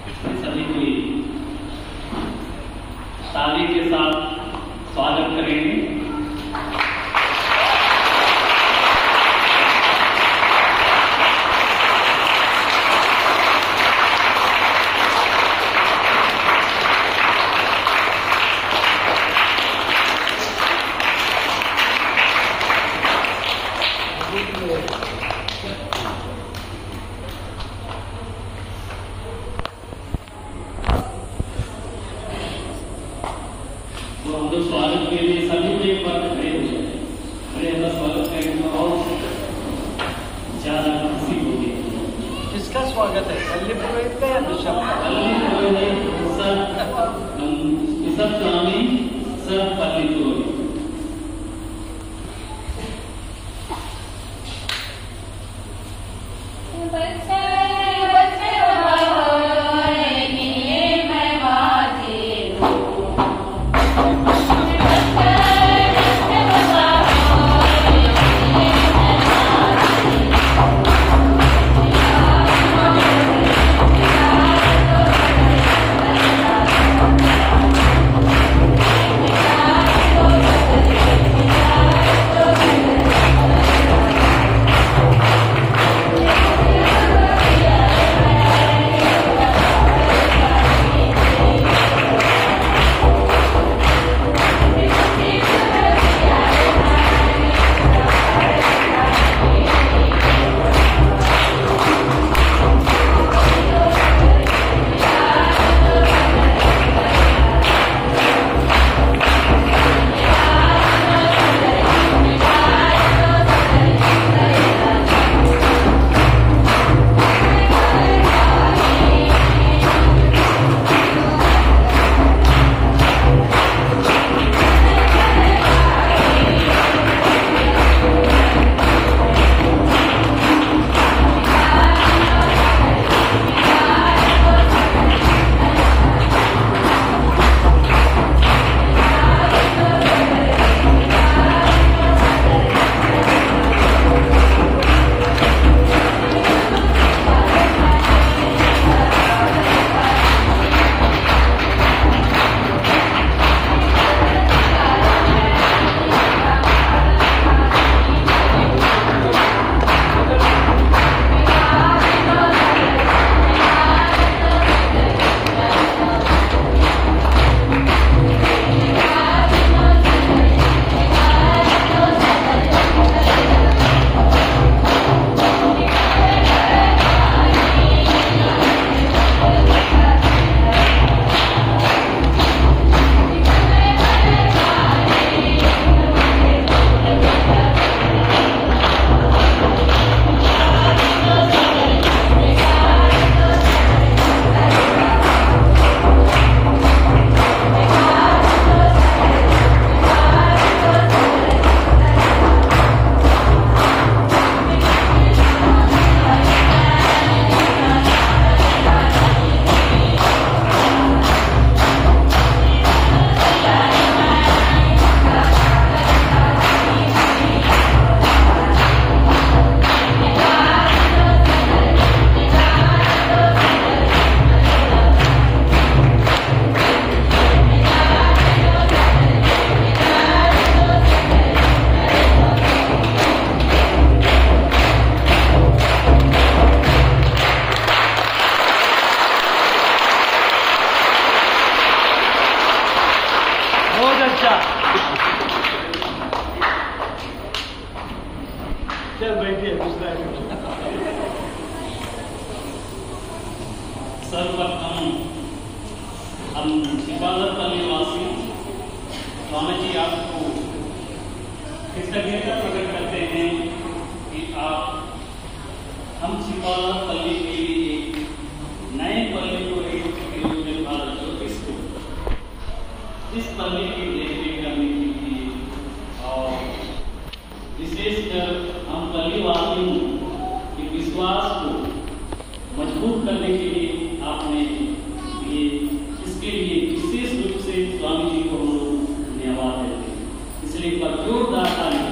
सभी को ताली के साथ स्वागत करेंगे। तो हम लोग स्वागत के लिए सभी को एक बार खड़े हो जाए, खड़े होकर स्वागत करेंगे तो और ज्यादा खुशी होगी। किसका स्वागत है? पल्ली पुरोहित का या ऋषभ? पल्ली पुरोहित ऋषभ स्वामी सब पल्ली पुरोहित। चल बैठिए दूसरा सर्वप्रथम हम शिवालयपल्ली निवासी स्वामी जी आपको कृतज्ञता प्रकट करते हैं कि आप हम शिवालयपल्ली के लिए एक नए पल्ली को एक रूप में भारत ज्योतिष को इस पल्ली की देखरेख करने के लिए और विशेषकर हम पल्लीवासियों के विश्वास को मजबूत करने के लिए आपने ये इसके लिए विशेष रूप से स्वामी जी को हम लोग धन्यवाद देते हैं। इसलिए एक बार जोरदार ताली।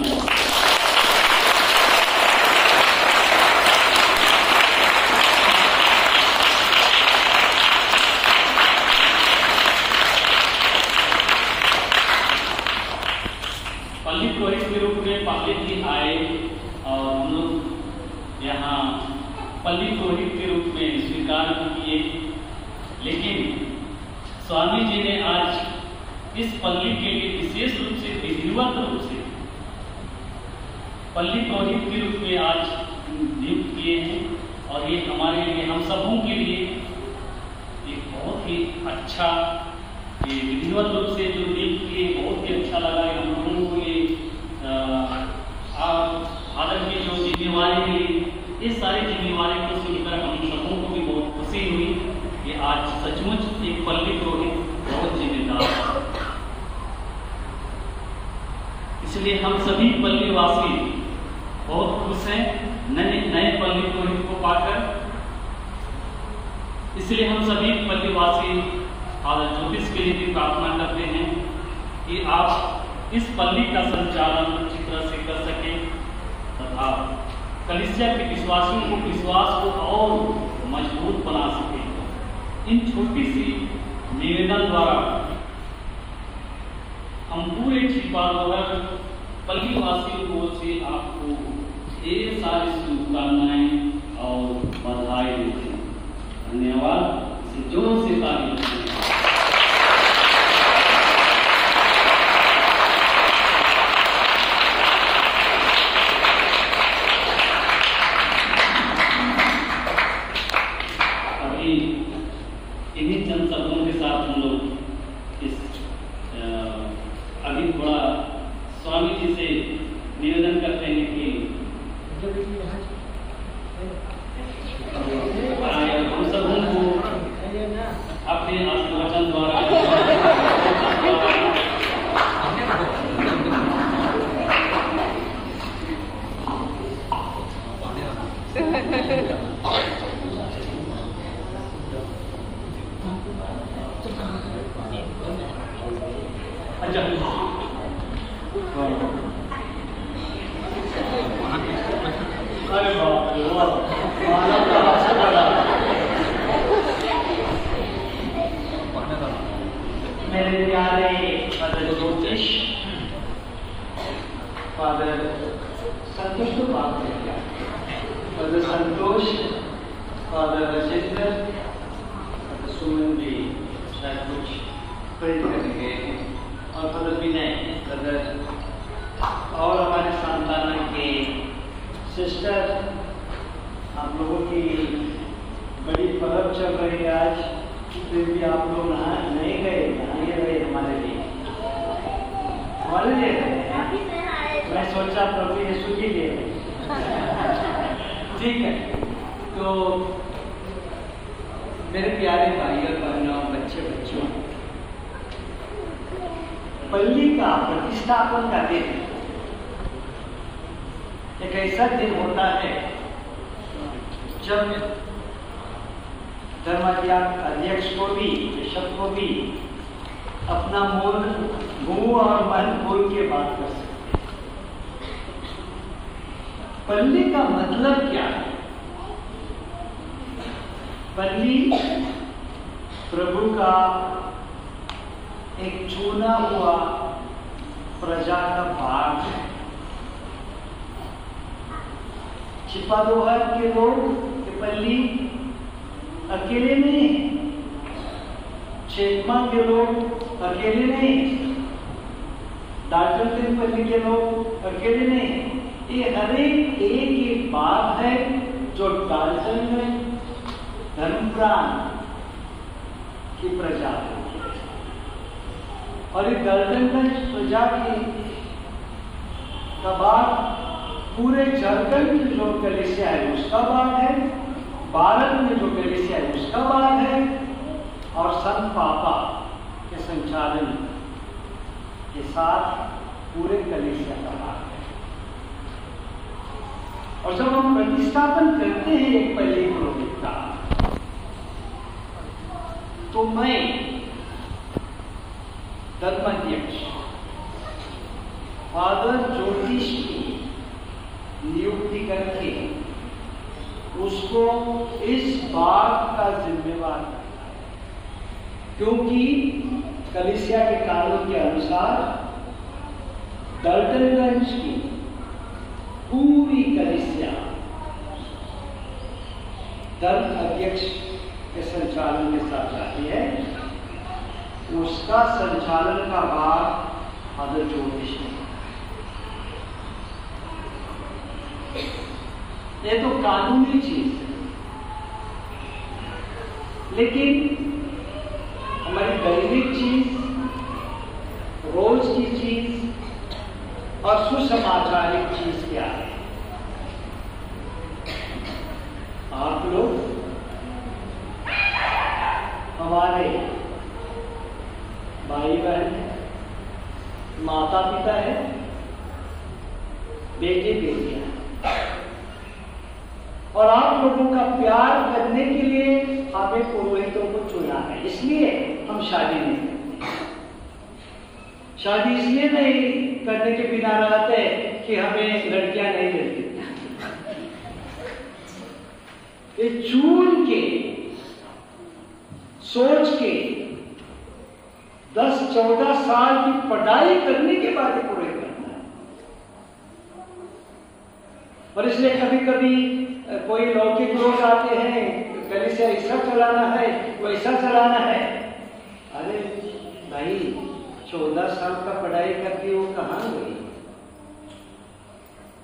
स्वामी जी ने आज इस पल्ली के लिए विशेष रूप से विधिवत रूप से पल्ली पुरोहित के रूप में आज नियुक्त किए हैं और ये हमारे लिए, हम सबों के लिए एक बहुत ही अच्छा, ये विधिवत रूप से जो नियुक्त किए बहुत ही अच्छा लगा। हम लोगों को ये भारत की जो जिम्मेवारी मिली, इस सारी जिम्मेवारी को सुनकर हम सबों को भी बहुत खुशी हुई कि आज सचमुच एक पल्ली पुरोहित बहुत जिम्मेदार है। इसलिए हम सभी पल्लीवासी बहुत खुश हैं नए पल्ली पुरोहित को पाकर। इसलिए हम सभी पल्लीवासी फादर ज्योतिष के लिए भी प्रार्थना करते हैं कि आप इस पल्ली का संचालन अच्छी तरह से कर सकें तथा कलीसिया के विश्वासियों को विश्वास को और मजबूत बना सकें। इन छोटी सी निवेदन द्वारा हम पूरे छिपालोहर पल्लीवासियों को से आपको ढेर सारी शुभकामनाएं और बधाई देते हैं। धन्यवाद। जोर से ताली बजाएं। अभी इन्हीं चंद शब्दों के साथ हम लोग इस अभी थोड़ा स्वामी जी से निवेदन करते हैं कि हम सबों को अपने आशीर्वचन द्वारा अरे बाप रे मानव का हास्य बड़ा। मेरे प्यारे फादर ज्योतिष, फादर संतोष को बात किया, फादर संतोष, फादर राजेंद्र, फादर सुमन भी शायद कुछ प्रेरित करेंगे और फादर विनय, फादर और हमारे संतान के सिस्टर, आप लोगों की बड़ी पर्व चल रही है आज, फिर भी आप लोग नहीं गए, नहाए रहे हमारे लिए मैं सोचा प्रभु यीशु के लिए ठीक है। तो मेरे प्यारे भाई और बहनों, बच्चों, पल्ली का प्रतिष्ठापन का दिन एक ऐसा दिन होता है जब धर्माध्यक्ष को भी, बिशप को भी अपना मुंह और मन खोल के बात कर सकते। पल्ली का मतलब क्या है? पल्ली प्रभु का एक चुना हुआ प्रजा का भाग है। छिपालोहर के लोग पल्ली अकेले नहीं, चेकमा के लोग अकेले नहीं, डाल्टन पल्ली के लोग अकेले नहीं, ये हर एक बात है जो डाल्टन में धर्मप्राण की प्रजा है। और ये डाल्टनगंज प्रजा की का बात पूरे झारखंड में जो कलीसिया है उसका बात है, भारत में जो कलीसिया है उसका बात है, और संत पापा के संचालन के साथ पूरे कलीसिया का बात है। और जब हम प्रतिष्ठापन करते हैं एक पल्ली पुरोहित का, तो मैं धर्माध्यक्ष फादर ज्योतिष की नियुक्ति करके उसको इस बात का जिम्मेवार करता है, क्योंकि कलीसिया के कानून के अनुसार डाल्टनगंज की पूरी कलीसिया धर्म अध्यक्ष के संचालन के साथ जाती है। उसका संचालन का भाग फादर ज्योतिष ने। ये तो कानूनी चीज है, लेकिन हमारी दैनिक चीज, रोज की चीज और सुसमाचारिक चीज क्या है? आप लोग हमारे भाई बहन, माता पिता है, बेटे बेटियां, और आप लोगों का प्यार करने के लिए हमें पुरोहितों को चुना है। इसलिए हम शादी नहीं करते। शादी इसलिए नहीं करने के बिना रहते कि हमें लड़कियां नहीं मिलती। ये चुन के, सोच के 10-14 साल की पढ़ाई करने के बाद पुरोहित करना है। और इसलिए कभी कभी कोई लौकिक लोग आते हैं, पहले से ऐसा चलाना है, वैसा चलाना है। अरे भाई, 14 साल का पढ़ाई करके वो कहाँ गई?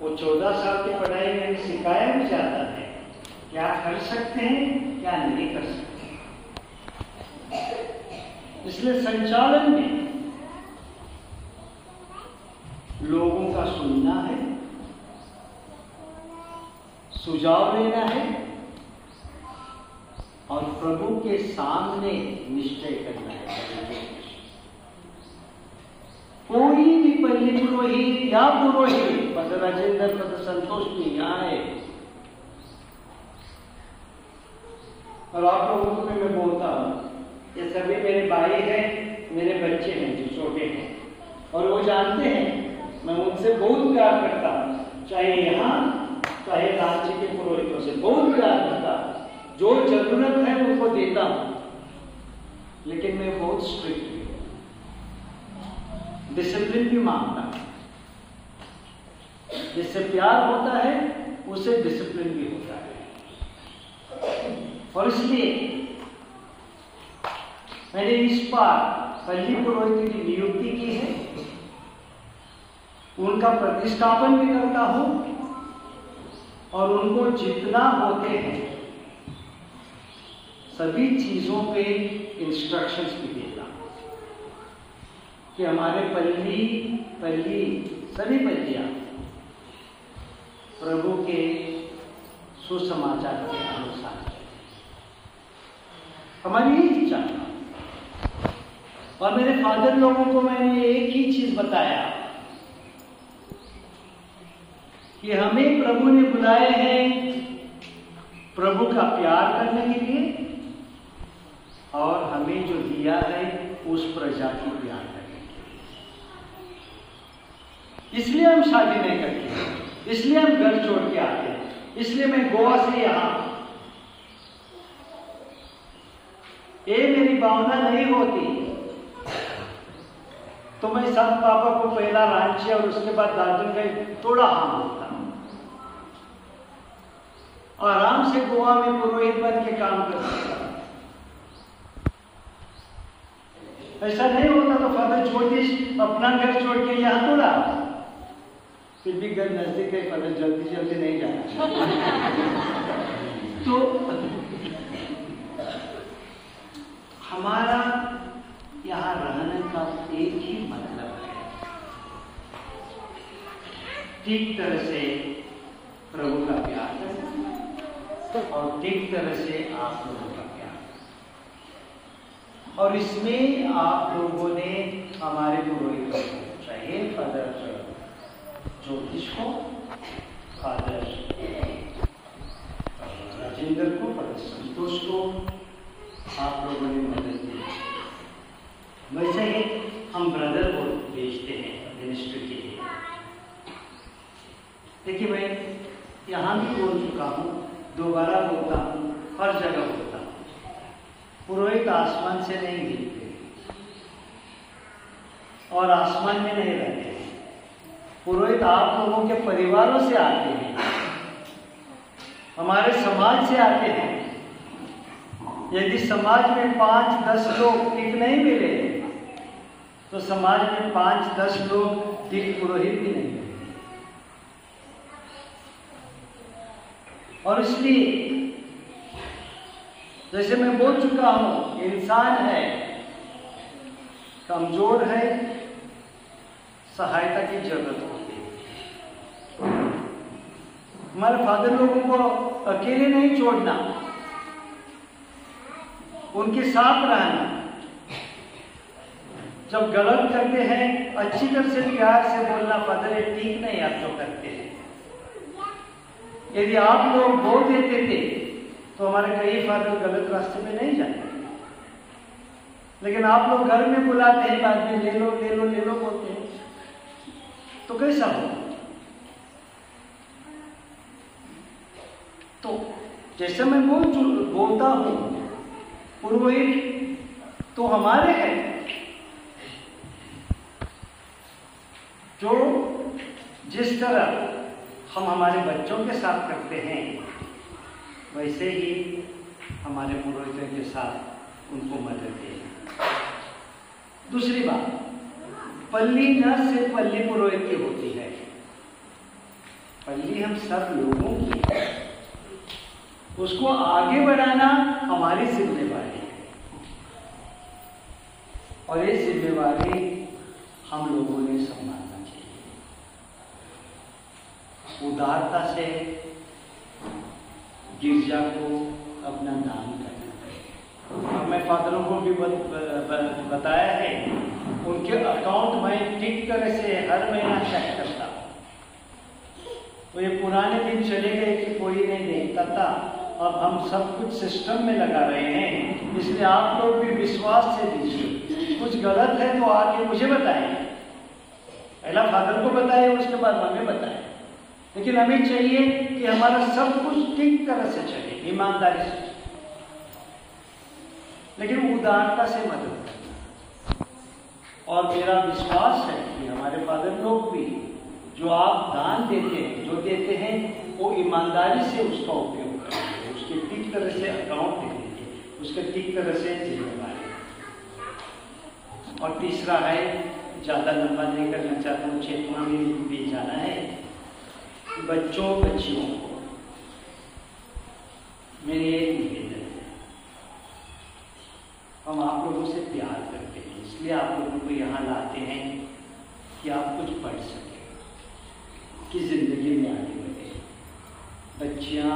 वो 14 साल की पढ़ाई में सिखाया भी जाता है क्या कर सकते हैं, क्या नहीं कर सकते। इसलिए संचालन में लोगों का सुनना है, सुझाव लेना है और प्रभु के सामने निश्चय करना है। कोई भी पल्ली पुरोहित या पुरोहित, पद राजेंद्र, पद संतोष भी यहाँ है। और आप लोगों को मैं बोलता हूँ, ये सभी मेरे भाई हैं, मेरे बच्चे हैं जो छोटे हैं, और वो जानते हैं मैं उनसे बहुत प्यार करता हूँ। चाहे यहाँ, चाहे राज्य के पुरोहितों से बहुत प्यार करता हूँ। जो जरूरत है उनको देता हूँ, लेकिन मैं बहुत स्ट्रिक्ट हूँ, डिसिप्लिन भी मांगता हूँ। जिससे प्यार होता है उससे डिसिप्लिन भी होता है। और इसलिए मैंने इस बार पल्ली पुरोहित की नियुक्ति की है, उनका प्रतिष्ठापन भी करता हूं और उनको जितना होते हैं सभी चीजों पे इंस्ट्रक्शंस भी देता हूं कि हमारे पल्ली सभी पल्लियां प्रभु के सुसमाचार के अनुसार हमारी यही इच्छा। और मेरे फादर लोगों को मैंने एक ही चीज बताया कि हमें प्रभु ने बुलाए हैं प्रभु का प्यार करने के लिए, और हमें जो दिया है उस प्रजा की प्यार करने के लिए। इसलिए हम शादी नहीं करते, इसलिए हम घर छोड़ के आते हैं, इसलिए मैं गोवा से यहां, ये मेरी भावना नहीं होती तो मैं संत पापा को पहला रांची और उसके बाद दार्जिलिंग का थोड़ा हाँ बोलता हूं, और आराम से गोवा में पुरोहित बन के काम कर सकता। ऐसा नहीं होता तो फादर ज्योतिष अपना घर छोड़ के यहां थोड़ा, फिर भी घर नजदीक है, फादर जल्दी जल्दी नहीं जाना। तो हमारा यहां रहने का एक ही मतलब है, ठीक तरह से प्रभु का प्यार करना और ठीक तरह से आप लोगों का प्यार, और इसमें आप लोगों ने हमारे पुरोहितों को, चाहे फादर ज्योतिष को, फादर राजेंद्र को, फादर संतोष को, आप लोगों ने मदद दी। वैसे ही हम ब्रदर को भेजते हैं मिनिस्ट्री के लिए। देखिए, मैं यहाँ भी बोल चुका हूँ, दोबारा बोलता हूँ, हर जगह बोलता हूँ, पुरोहित आसमान से नहीं गिरते और आसमान में नहीं रहते। पुरोहित आप लोगों के परिवारों से आते हैं, हमारे समाज से आते हैं। यदि समाज में 5-10 लोग ठीक नहीं मिले तो समाज में 5-10 लोग ठीक पुरोहित भी नहीं रहेंगे। और इसलिए जैसे मैं बोल चुका हूं, इंसान है, कमजोर है, सहायता की जरूरत होती है। हमारे फादर लोगों को अकेले नहीं छोड़ना, उनके साथ रहना। जब गलत करते हैं अच्छी तरह से प्यार से बोलना, फादर ये ठीक नहीं आप जो करते हैं। यदि आप लोग बोल देते थे तो हमारे कई फादर गलत रास्ते में नहीं जाते, लेकिन आप लोग घर में बुलाते हैं, बाद में ले लो ले लो ले लो बोलते हैं, तो कैसा हो? तो जैसे मैं बोलता हूं, पुरोहित तो हमारे हैं, जो जिस तरह हम हमारे बच्चों के साथ करते हैं, वैसे ही हमारे पुरोहितों के साथ उनको मदद दें। दूसरी बात, पल्ली न सिर्फ पल्ली पुरोहित की होती है, पल्ली हम सब लोगों की है। उसको आगे बढ़ाना हमारी जिम्मेवारी है, और ये जिम्मेवारी हम लोगों ने संभालना चाहिए। उदारता से गिरजा को अपना दान करना चाहिए। अब मैं फादरों को भी बताया है, उनके अकाउंट में ठीक तरह से हर महीना चेक करता। तो ये पुराने दिन चले गए कि कोई नहीं देखता था, अब हम सब कुछ सिस्टम में लगा रहे हैं। इसलिए आप लोग भी विश्वास से दीजिए, कुछ गलत है तो आके मुझे बताएं, पहला फादर को बताएं, उसके बाद हमें बताएं। लेकिन हमें चाहिए कि हमारा सब कुछ ठीक तरह से चले, ईमानदारी से, लेकिन उदारता से मदद करना। और मेरा विश्वास है कि हमारे फादर लोग भी जो आप दान देते हैं, जो देते हैं, वो ईमानदारी से उसका उपयोग करेंगे, उसके ठीक तरह से अकाउंट देंगे, उसके ठीक तरह से जिम्मेदारी। और तीसरा है, ज़्यादा लंबा नहीं करना चाहता हूँ, चेतना में भी जाना है। बच्चों बच्चियों को मेरी एक निवेदन है, हम आप लोगों से प्यार करते हैं, इसलिए आप लोगों को यहाँ लाते हैं कि आप कुछ पढ़ सकें, कि जिंदगी में आगे बढ़े। बच्चियाँ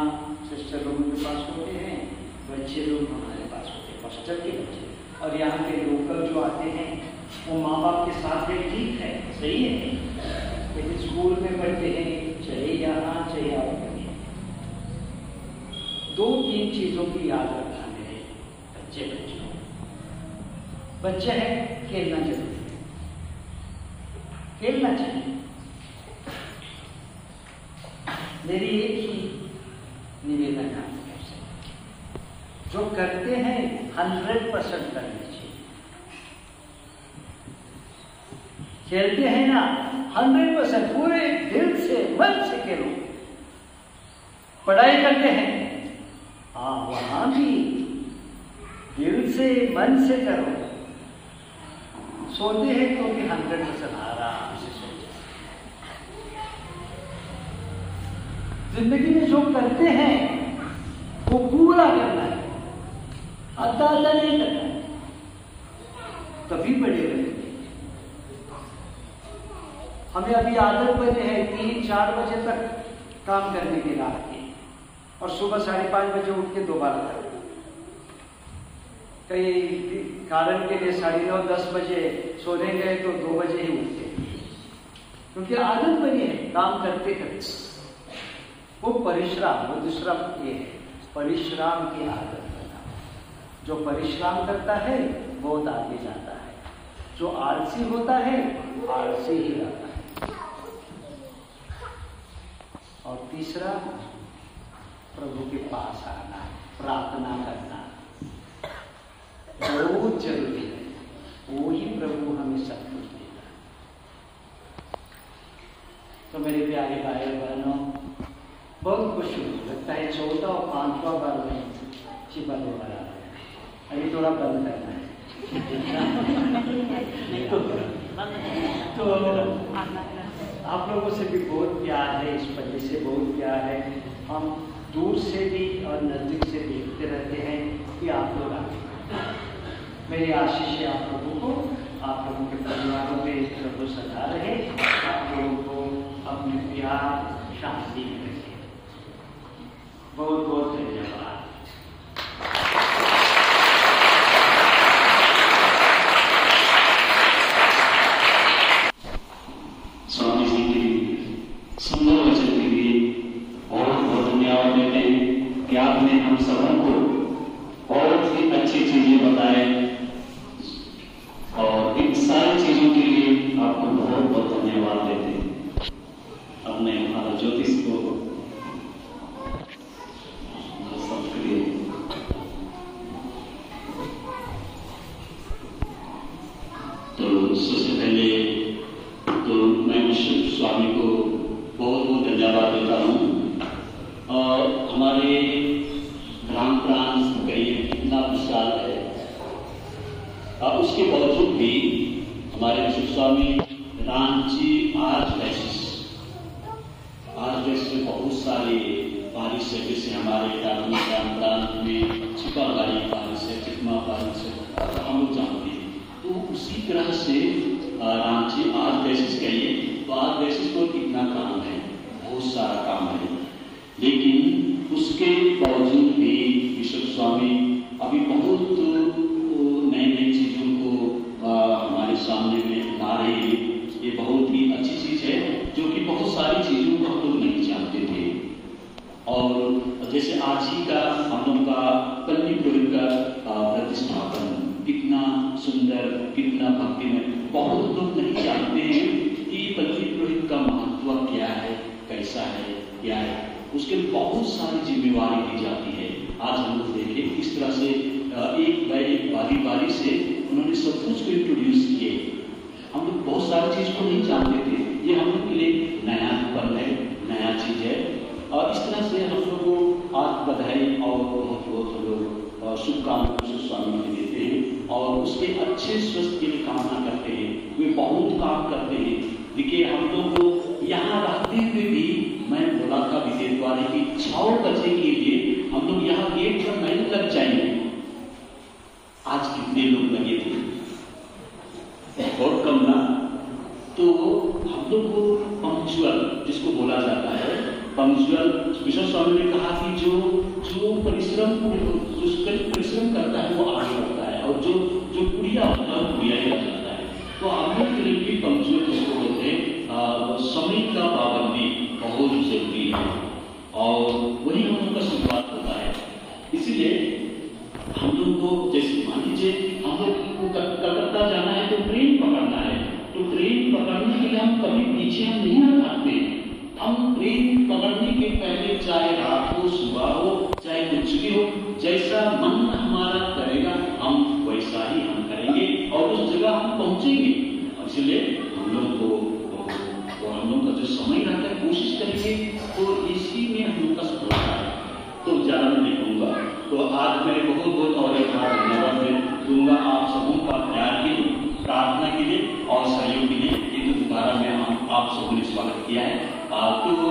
सिस्टर लोगों के पास होते हैं, बच्चे लोग हमारे पास होते हैं, हॉस्टल के बच्चे, और यहाँ के लोकल जो आते हैं वो माँ बाप के साथ में ठीक है, सही है, लेकिन स्कूल में पढ़ते हैं, चाहे यहाँ चाहे आप करिए। 2-3 चीज़ों की याद रखना मेरे बच्चों। बच्चे हैं, खेलना जरूरी है, खेलना चाहिए। मेरी एक ही निवेदन है, जो करते हैं 100% करना चाहिए। खेलते हैं ना, 100% पूरे दिल से मन से खेलो। पढ़ाई करते हैं, हाँ वहां भी दिल से मन से करो। सोते हैं तो भी 100% आराम से सोते। जिंदगी में जो करते हैं वो पूरा करना है, आधा नहीं करना है, तभी बड़े रहेंगे। हमें अभी आदत बने है 3-4 बजे तक काम करने की रात की, और सुबह 5:30 बजे उठ के दोबारा करना। कई कारण के लिए 9:30-10 बजे सोने गए तो 2 बजे ही उठते, क्योंकि आदत बनी है काम करते करते। वो परिश्रम, वो दूसरा ये है, परिश्रम की आदत बना। जो परिश्रम करता है बहुत आगे जाता है, जो आलसी होता है आलसी ही रहता है। और तीसरा, प्रभु के पास आना, प्रार्थना करना बहुत जरूरी है, वो ही प्रभु हमें सब कुछ देता है। तो मेरे प्यारे भाई बहनों, बहुत खुश हूँ, लगता है 4था और 5वां बार में चिपा दोबारा, अभी थोड़ा बंद करना है। तो आप लोगों से भी बहुत प्यार है, इस पल्ली से बहुत प्यार है। हम दूर से भी और नज़दीक से देखते रहते हैं कि आप लोग आए। मेरी आशीष है आप लोगों को, आप लोगों के परिवारों में प्रभु सदा रहे, आप लोगों को अपने प्यार शांति में रखे। बहुत बहुत धन्यवाद। स्वामी जी के सुंदर वचन के लिए बहुत बहुत धन्यवाद देते हैं कि आपने हम सबों को बहुत ही अच्छी चीजें बताए और इन सारी चीजों के लिए आपको बहुत बहुत धन्यवाद देते हैं। अपने हमारा ज्योतिष को तो सबसे पहले तो मैं स्वामी को बहुत बहुत धन्यवाद देता हूँ। और हमारे ग्राम प्रांत कहीं कितना विशाल है, और उसके बावजूद भी हमारे विश्व स्वामी रांची आर्च डायसिस में बहुत सारे बारिश है, जैसे हमारे ग्राम प्रांत में छिपागाड़ी बारिश है, चिकमा बारिश है, हम लोग जानते हैं। तो उसी तरह से रांची आर्च डायसिस कहिए तो आर्च डायसिस को कितना काम है, बहुत सारा काम है, लेकिन उसके बावजूद भी विश्व स्वामी अभी बहुत नई नई चीजों को हमारे सामने में ला रहे हैं। ये बहुत ही अच्छी चीज है, जो कि बहुत सारी चीजों को हम लोग नहीं जानते थे। और जैसे आज ही का हम लोग का पल्ली पुरोहित का प्रतिष्ठापन कितना सुंदर, कितना भक्ति में, बहुत लोग नहीं जानते हैं कि पल्ली पुरोहित का महत्व क्या है, कैसा है, क्या है। उसके बहुत सारी जिम्मेवारी दी जाती है। आज हम लोग देखें किस तरह से एक बाई एक बारी से उन्होंने सब कुछ को इंट्रोड्यूस किए। हम लोग बहुत सारी चीज को नहीं जानते थे, ये हम लोग के लिए नया पल है, नया चीज है। और इस तरह से हम लोग को आज बधाई और बहुत बहुत हम लोग शुभकामनाएं स्वामी को देते हैं और उसके अच्छे स्वास्थ्य के लिए कामना करते हैं। वे बहुत काम करते हैं। देखिए हम लोग को यहाँ रहते हुए भी, मैं बोला था विदेश द्वारे की 6 बजे के लिए हम लोग यहाँ गेट पर नहीं लग जाएंगे। आज कितने लोग लगे थे, बहुत कम ना। तो हम लोग को पंक्चुअल जिसको बोला जाता है, पंक्चुअल विश्व स्वामी ने कहा कि जो परिश्रम करता है वो आगे बढ़ता है, और जो पुड़िया होता है वो पुड़िया ही रह जाता है। तो हम लोग के लिए भी पंक्चुअल जिसको बोलते हैं, समय का पाबंदी बहुत जरूरी है, और वही हम लोग का शुरुआत होता है। इसीलिए हम लोग को, जैसे मान लीजिए हम लोग को कलकत्ता जाना है तो ट्रेन पकड़ना है, तो ट्रेन पकड़ने के लिए हम कभी पीछे हम नहीं हटते। हम ट्रेन पकड़ने के पहले, चाहे रात हो, सुबह हो, चाहे कुछ भी हो, जैसा मन हमारा करेगा हम वैसा ही हम करेंगे और उस जगह हम पहुंचेंगे। इसलिए हम लोग को हम लोग का जो समय रहता है कोशिश करेंगे, तो इसी में हम लोग का सफलता है। तो ज्यादा नहीं कहूँगा, तो आज मैं बहुत बहुत और एक बार धन्यवाद दूंगा आप सबों का प्यार के लिए, प्रार्थना के लिए और सहयोग के लिए। ये तो दोबारा मैं आप सबों ने स्वागत किया है। तो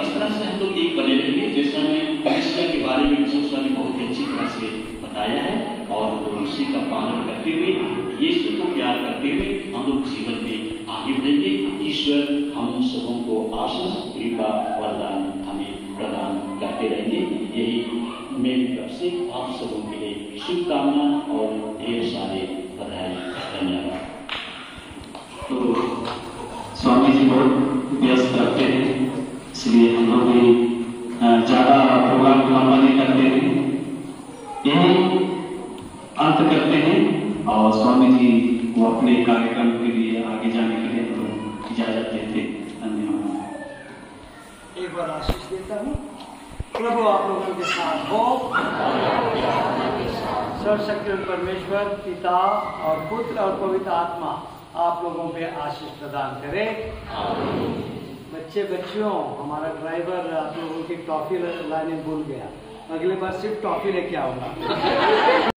इस तरह से हम लोग एक बने रहेंगे, जैसा मैं ईश्वर के बारे में विश्व स्वामी बहुत अच्छी तरह से बताया है, और उसी का पालन करते हुए, यीशु को प्यार करते हुए हम लोग जीवन में आगे बढ़ेंगे। ईश्वर हम सबों को आशीष, कृपा, वरदान हमें प्रदान करते रहेंगे। यही मेरी तरफ से आप सबों के लिए शुभकामना और ढेर सारे बधाई। धन्यवाद। तो स्वामी जी बहुत व्यस्त रखते हैं, इसलिए हम लोग भी ज्यादा प्रोग्राम लंबा नहीं करते हैं, यही अंत करते हैं। और स्वामी जी को अपने कार्यक्रम के लिए आगे जाने के लिए हम लोग इजाजत देते हैं। धन्यवाद। एक बार आशीष देता हूँ। प्रभु आप लोगों के साथ हो। सर्वशक्तिमान परमेश्वर पिता और पुत्र और पवित्र आत्मा आप लोगों पे आशीष प्रदान करे। बच्चियों, हमारा ड्राइवर आप लोगों की टॉफी लाने भूल गया, अगले बार सिर्फ टॉफी लेके आऊंगा।